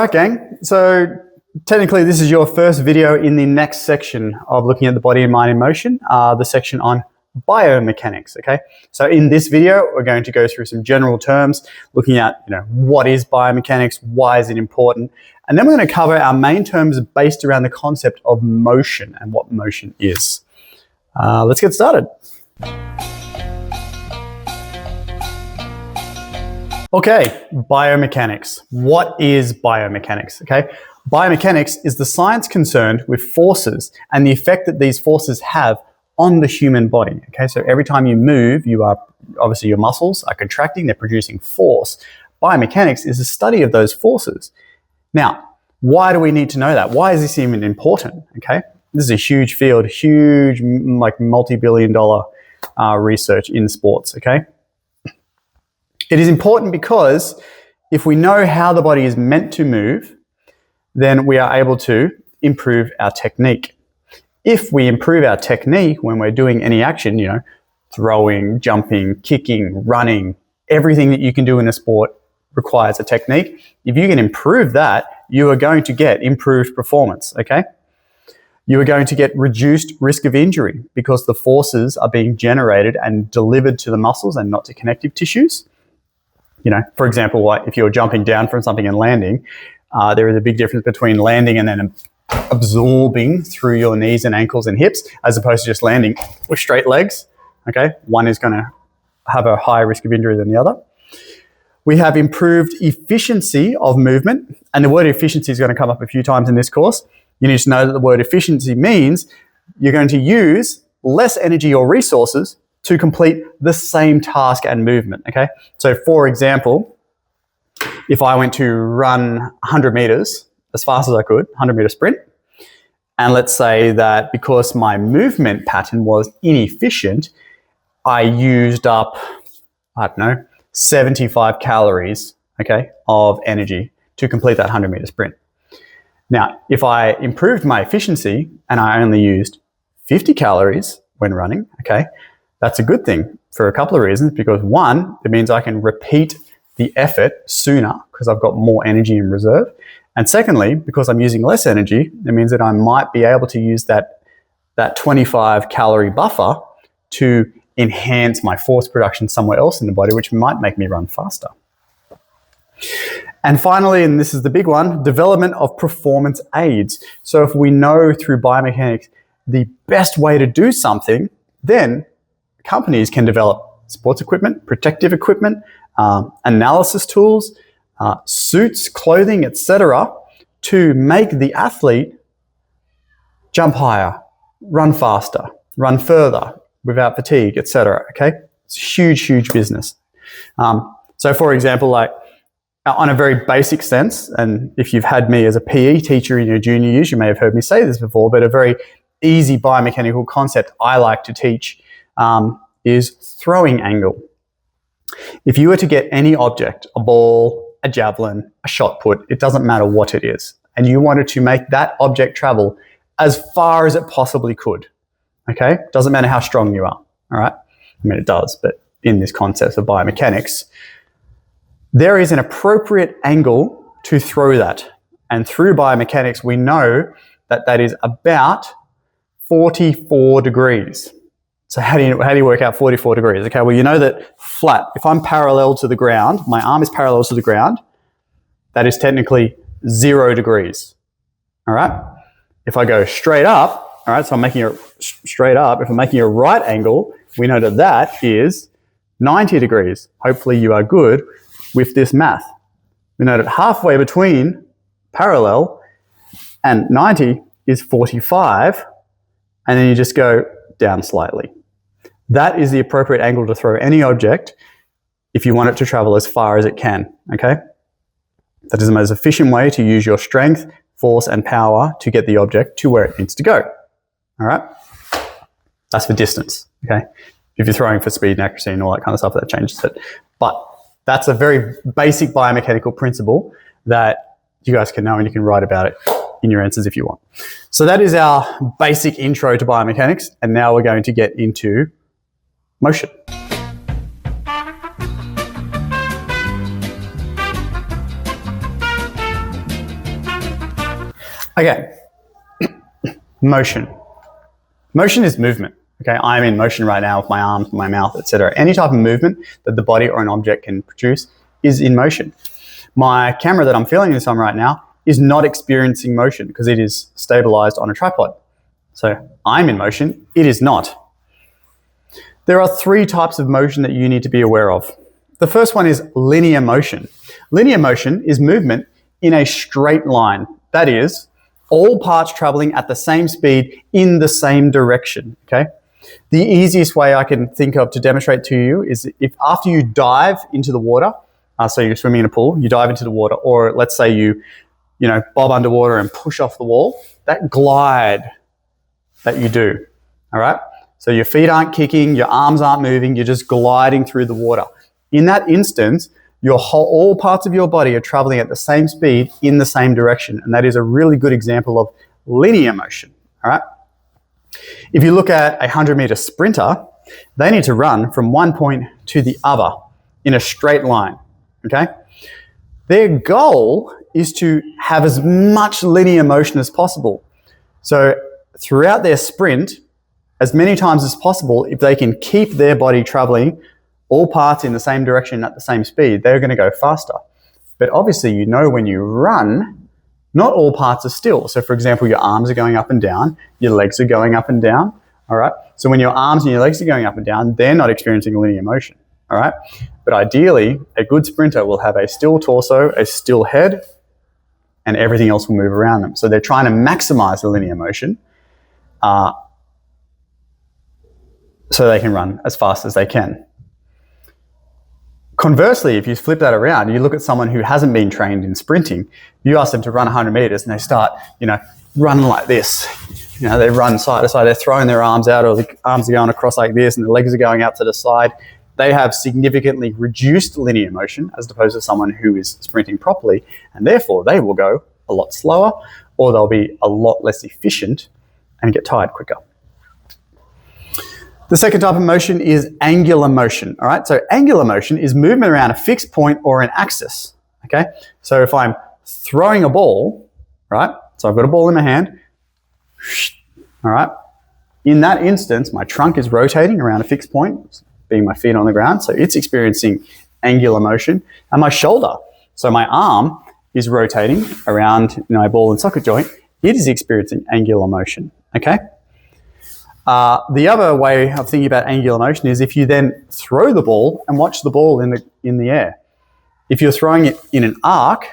right, gang. So technically this is your first video in the next section of looking at the body and mind in motion, the section on biomechanics, okay? So in this video, we're going to go through some general terms, looking at, what is biomechanics, why is it important, and then we're going to cover our main terms based around the concept of motion and what motion is. Let's get started. Okay, biomechanics. What is biomechanics, okay? Biomechanics is the science concerned with forces and the effect that these forces have on the human body, okay? So every time you move, obviously your muscles are contracting, they're producing force. Biomechanics is the study of those forces. Now, why do we need to know that? Why is this even important, okay? This is a huge field, huge, like multi-billion-dollar research in sports, okay? It is important because if we know how the body is meant to move, then we are able to improve our technique. If we improve our technique when we're doing any action, throwing, jumping, kicking, running, everything that you can do in a sport requires a technique. If you can improve that, you are going to get improved performance, okay? You are going to get reduced risk of injury because the forces are being generated and delivered to the muscles and not to connective tissues. For example, like if you're jumping down from something and landing, there is a big difference between landing and then absorbing through your knees and ankles and hips, as opposed to just landing with straight legs, okay? One is going to have a higher risk of injury than the other. We have improved efficiency of movement, and the word efficiency is going to come up a few times in this course. You need to know that the word efficiency means you're going to use less energy or resources to complete the same task and movement, okay? So for example, if I went to run 100 meters as fast as I could, 100-meter sprint, and let's say that because my movement pattern was inefficient, I used up, 75 calories, okay, of energy to complete that 100-meter sprint. Now, if I improved my efficiency and I only used 50 calories when running, okay, that's a good thing for a couple of reasons, because one, it means I can repeat the effort sooner because I've got more energy in reserve. And secondly, because I'm using less energy, it means that I might be able to use that 25 calorie buffer to enhance my force production somewhere else in the body, which might make me run faster. And finally, and this is the big one, development of performance aids. So if we know through biomechanics the best way to do something, then companies can develop sports equipment, protective equipment, analysis tools, suits, clothing, etc., to make the athlete jump higher, run faster, run further without fatigue, etc. Okay, it's a huge, huge business. So, for example, like on a very basic sense, and if you've had me as a PE teacher in your junior years, you may have heard me say this before, but a very easy biomechanical concept I like to teach is throwing angle. If you were to get any object, a ball, a javelin, a shot put, it doesn't matter what it is, and you wanted to make that object travel as far as it possibly could, okay? Doesn't matter how strong you are, all right? I mean, it does, but in this concept of biomechanics, there is an appropriate angle to throw that. And through biomechanics, we know that that is about 44 degrees. So how do you work out 44 degrees? Okay, well, you know that flat, if I'm parallel to the ground, my arm is parallel to the ground, that is technically 0 degrees, all right? If I go straight up, all right, so I'm making it straight up, if I'm making a right angle, we know that that is 90 degrees. Hopefully you are good with this math. We know that halfway between parallel and 90 is 45, and then you just go down slightly. That is the appropriate angle to throw any object if you want it to travel as far as it can, okay? That is the most efficient way to use your strength, force, and power to get the object to where it needs to go, all right? That's for distance, okay? If you're throwing for speed and accuracy and all that kind of stuff, that changes it. But that's a very basic biomechanical principle that you guys can know, and you can write about it in your answers if you want. So that is our basic intro to biomechanics, and now we're going to get into motion. Okay, motion. Motion is movement. Okay, I'm in motion right now with my arms, my mouth, etc. Any type of movement that the body or an object can produce is in motion. My camera that I'm filming this on right now is not experiencing motion because it is stabilized on a tripod. So I'm in motion, it is not. There are three types of motion that you need to be aware of. The first one is linear motion. Linear motion is movement in a straight line. That is, all parts traveling at the same speed in the same direction, okay? The easiest way I can think of to demonstrate to you is if after you dive into the water, so you're swimming in a pool, you dive into the water, or let's say you bob underwater and push off the wall, that glide that you do, all right? So your feet aren't kicking, your arms aren't moving, you're just gliding through the water. In that instance, all parts of your body are traveling at the same speed in the same direction, and that is a really good example of linear motion, all right? If you look at a 100-meter sprinter, they need to run from one point to the other in a straight line, okay? Their goal is to have as much linear motion as possible. So throughout their sprint, as many times as possible, if they can keep their body traveling all parts in the same direction at the same speed, they're going to go faster. But obviously, when you run, not all parts are still. So for example, your arms are going up and down, your legs are going up and down, all right? So when your arms and your legs are going up and down, they're not experiencing linear motion, all right? But ideally, a good sprinter will have a still torso, a still head, and everything else will move around them. So they're trying to maximize the linear motion so they can run as fast as they can. Conversely, if you flip that around, you look at someone who hasn't been trained in sprinting, you ask them to run 100 meters and they start, running like this. They run side to side, they're throwing their arms out, or the arms are going across like this and the legs are going out to the side. They have significantly reduced linear motion as opposed to someone who is sprinting properly, and therefore they will go a lot slower, or they'll be a lot less efficient and get tired quicker. The second type of motion is angular motion, all right? So angular motion is movement around a fixed point or an axis, okay? So if I'm throwing a ball, right? So I've got a ball in my hand, all right? In that instance, my trunk is rotating around a fixed point, being my feet on the ground, so it's experiencing angular motion. And my shoulder, so my arm is rotating around a ball and socket joint, it is experiencing angular motion, okay? The other way of thinking about angular motion is if you then throw the ball and watch the ball in the air. If you're throwing it in an arc,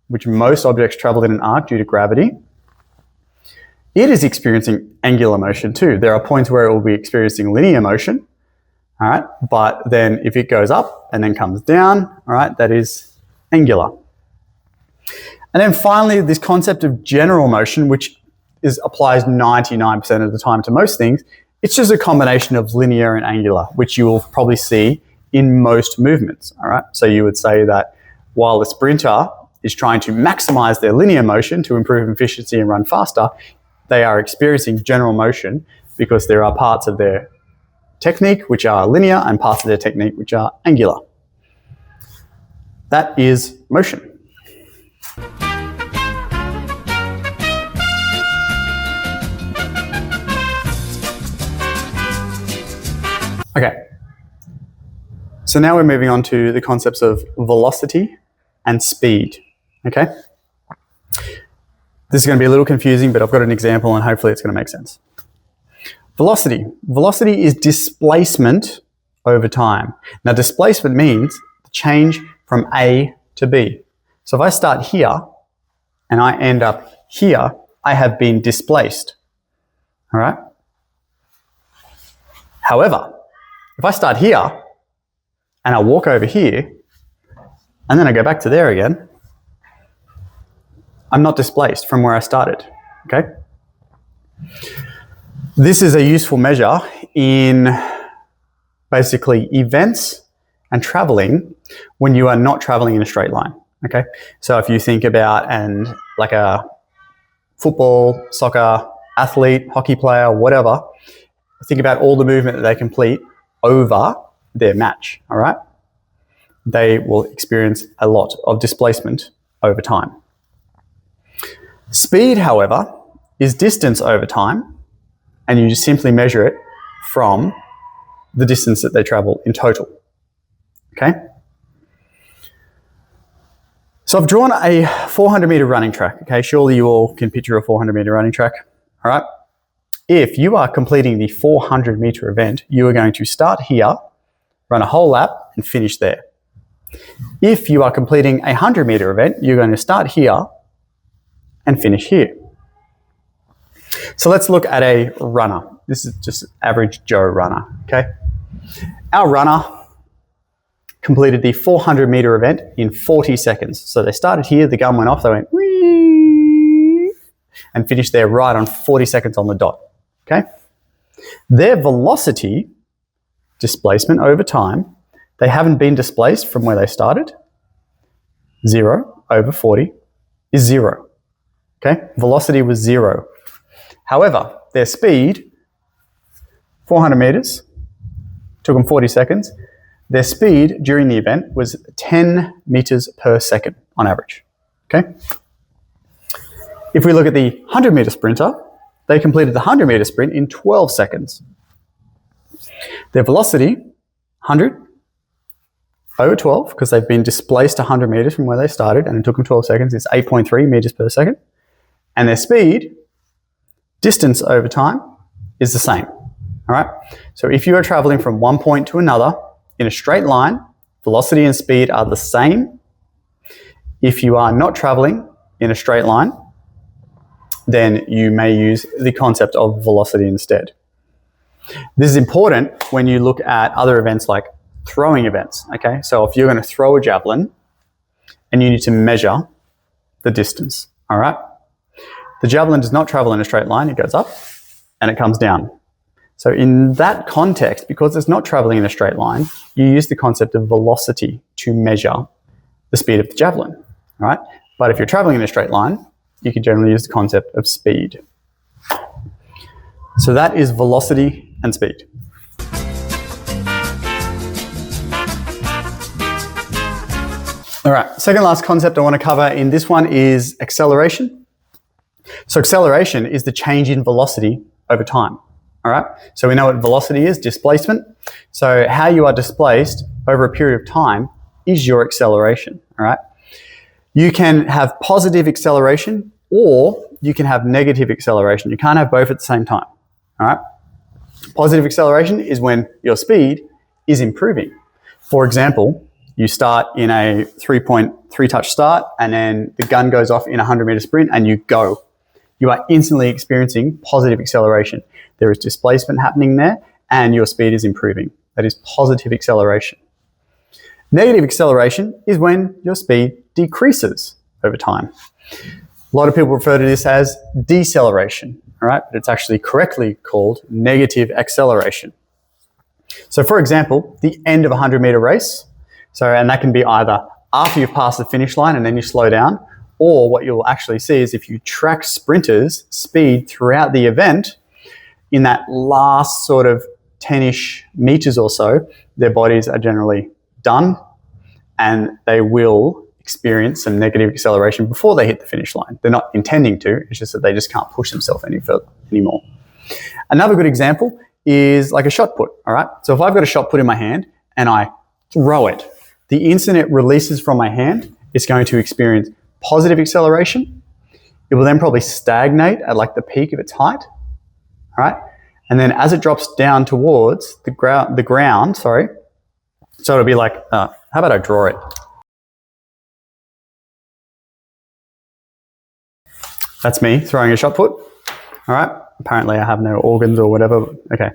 which most objects travel in an arc due to gravity, it is experiencing angular motion too. There are points where it will be experiencing linear motion, all right? But then if it goes up and then comes down, all right, that is angular. And then finally, this concept of general motion, which applies 99% of the time to most things. It's just a combination of linear and angular, which you will probably see in most movements, all right? So you would say that while the sprinter is trying to maximize their linear motion to improve efficiency and run faster, they are experiencing general motion because there are parts of their technique which are linear and parts of their technique which are angular. That is motion. Okay, so now we're moving on to the concepts of velocity and speed, okay? This is going to be a little confusing, but I've got an example and hopefully it's going to make sense. Velocity. Velocity is displacement over time. Now, displacement means the change from A to B. So if I start here and I end up here, I have been displaced, all right? However, if I start here and I walk over here and then I go back to there again, I'm not displaced from where I started, okay? This is a useful measure in basically events and traveling when you are not traveling in a straight line, okay? So if you think about like a football, soccer athlete, hockey player, whatever, think about all the movement that they complete over their match, all right? They will experience a lot of displacement over time. Speed, however, is distance over time, and you just simply measure it from the distance that they travel in total. Okay? So I've drawn a 400-meter running track. Okay, surely you all can picture a 400-meter running track. All right? If you are completing the 400-meter event, you are going to start here, run a whole lap, and finish there. If you are completing a 100-meter event, you're going to start here and finish here. So let's look at a runner. This is just an average Joe runner, okay? Our runner completed the 400-meter event in 40 seconds. So they started here, the gun went off, they went whee, and finished there right on 40 seconds on the dot, okay? Their velocity, displacement over time, they haven't been displaced from where they started. 0 over 40 is 0, okay? Velocity was 0. However, their speed, 400 meters, took them 40 seconds. Their speed during the event was 10 meters per second on average, okay? If we look at the 100-meter sprinter, they completed the 100-meter sprint in 12 seconds. Their velocity, 100 over 12, because they've been displaced 100 meters from where they started, and it took them 12 seconds, it's 8.3 meters per second. And their speed, distance over time, is the same, all right? So if you are traveling from one point to another in a straight line, velocity and speed are the same. If you are not traveling in a straight line, then you may use the concept of velocity instead. This is important when you look at other events like throwing events, okay? So if you're going to throw a javelin and you need to measure the distance, all right? The javelin does not travel in a straight line, it goes up and it comes down. So in that context, because it's not traveling in a straight line, you use the concept of velocity to measure the speed of the javelin, all right? But if you're traveling in a straight line, you can generally use the concept of speed. So that is velocity and speed. All right, second last concept I want to cover in this one is acceleration. So acceleration is the change in velocity over time, all right? So we know what velocity is, displacement. So how you are displaced over a period of time is your acceleration, all right? You can have positive acceleration or you can have negative acceleration. You can't have both at the same time, all right? Positive acceleration is when your speed is improving. For example, you start in a 3.3 touch start and then the gun goes off in a 100-meter sprint and you go. You are instantly experiencing positive acceleration. There is displacement happening there and your speed is improving. That is positive acceleration. Negative acceleration is when your speed decreases over time. A lot of people refer to this as deceleration, all right? But it's actually correctly called negative acceleration. So for example, the end of a 100-meter race, and that can be either after you've passed the finish line and then you slow down, or what you'll actually see is if you track sprinters' speed throughout the event, in that last sort of 10-ish meters or so, their bodies are generally done and they will experience some negative acceleration before they hit the finish line. They're not intending to, it's just that they just can't push themselves any further anymore. Another good example is like a shot put, all right? So if I've got a shot put in my hand and I throw it, the instant it releases from my hand, it's going to experience positive acceleration. It will then probably stagnate at like the peak of its height, all right? And then as it drops down towards the ground, so it'll be like, how about I draw it? That's me throwing a shot put, all right? Apparently I have no organs or whatever, okay.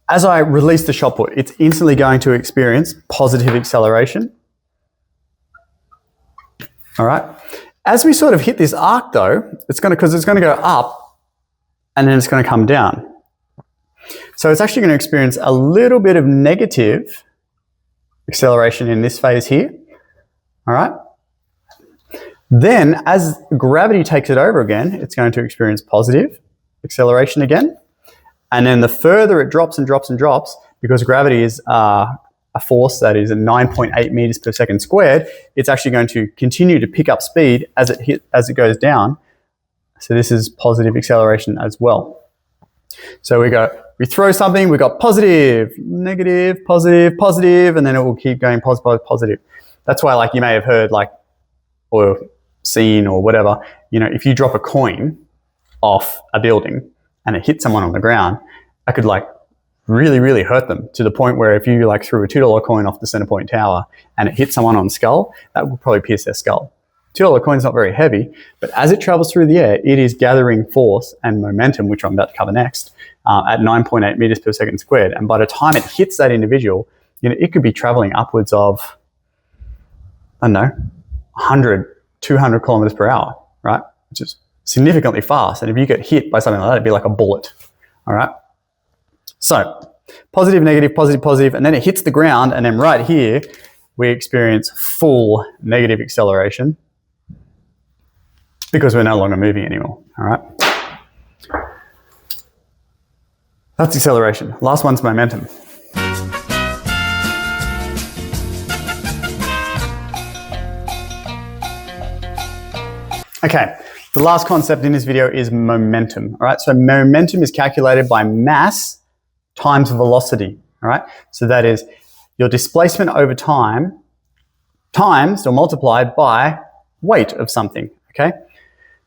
As I release the shot put, it's instantly going to experience positive acceleration. All right. As we sort of hit this arc though, it's going to go up and then it's going to come down. So it's actually going to experience a little bit of negative acceleration in this phase here. All right. Then as gravity takes it over again, it's going to experience positive acceleration again. And then the further it drops and drops and drops, because gravity is a force that is 9.8 meters per second squared, it's actually going to continue to pick up speed as it goes down So this is positive acceleration as well. So we throw something, we got positive, negative, positive, positive, and then it will keep going positive, positive. That's why, like, you may have heard, like, or seen or whatever, you know, if you drop a coin off a building and it hits someone on the ground, that could, like, really, really hurt them, to the point where if you, like, threw a $2 coin off the Centrepoint Tower and it hit someone on the skull, that would probably pierce their skull. $2 coin is not very heavy, but as it travels through the air, it is gathering force and momentum, which I'm about to cover next, at 9.8 meters per second squared. And by the time it hits that individual, you know, it could be traveling upwards of, I don't know, 100, 200 kilometers per hour, right? Which is significantly fast. And if you get hit by something like that, it'd be like a bullet, all right? So positive, negative, positive, positive, and then it hits the ground, and then right here, we experience full negative acceleration because we're no longer moving anymore, all right? That's acceleration. Last one's momentum. Okay, the last concept in this video is momentum, all right? So momentum is calculated by mass times velocity, all right? So that is your displacement over time times or multiplied by weight of something, okay?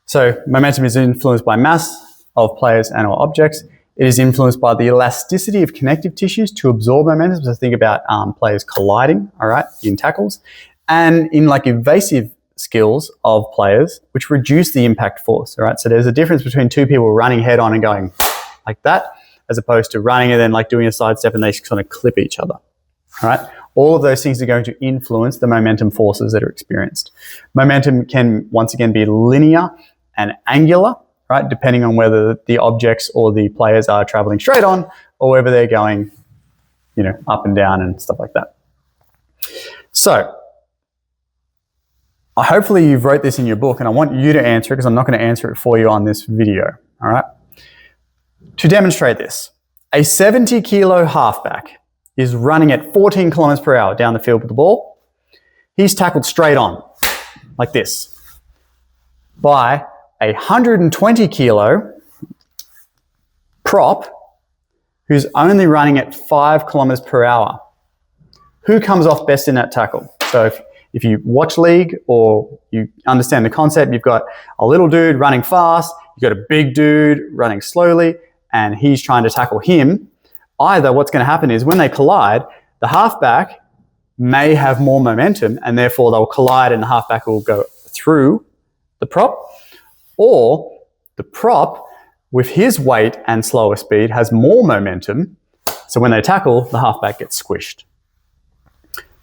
So momentum is influenced by mass of players and or objects. It is influenced by the elasticity of connective tissues to absorb momentum. So think about players colliding, all right, in tackles, and in, like, evasive skills of players, which reduce the impact force, all right? So there's a difference between two people running head on and going like that, as opposed to running and then, like, doing a sidestep and they kind of clip each other, all right? All of those things are going to influence the momentum forces that are experienced. Momentum can, once again, be linear and angular, right? Depending on whether the objects or the players are traveling straight on or whether they're going, you know, up and down and stuff like that. So hopefully you've wrote this in your book, and I want you to answer it because I'm not going to answer it for you on this video, all right? To demonstrate this, a 70 kilo halfback is running at 14 kilometers per hour down the field with the ball. He's tackled straight on, like this, by a 120 kilo prop who's only running at 5 kilometers per hour. Who comes off best in that tackle? So if you watch league or you understand the concept, you've got a little dude running fast, you've got a big dude running slowly, and he's trying to tackle him. Either what's going to happen is when they collide, the halfback may have more momentum and therefore they'll collide and the halfback will go through the prop, or the prop with his weight and slower speed has more momentum, so when they tackle, the halfback gets squished.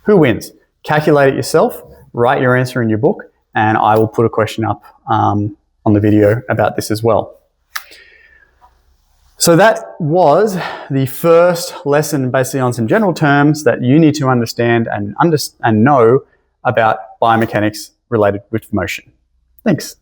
Who wins? Calculate it yourself, write your answer in your book, and I will put a question up on the video about this as well. So that was the first lesson basically on some general terms that you need to understand and know about biomechanics related with motion. Thanks.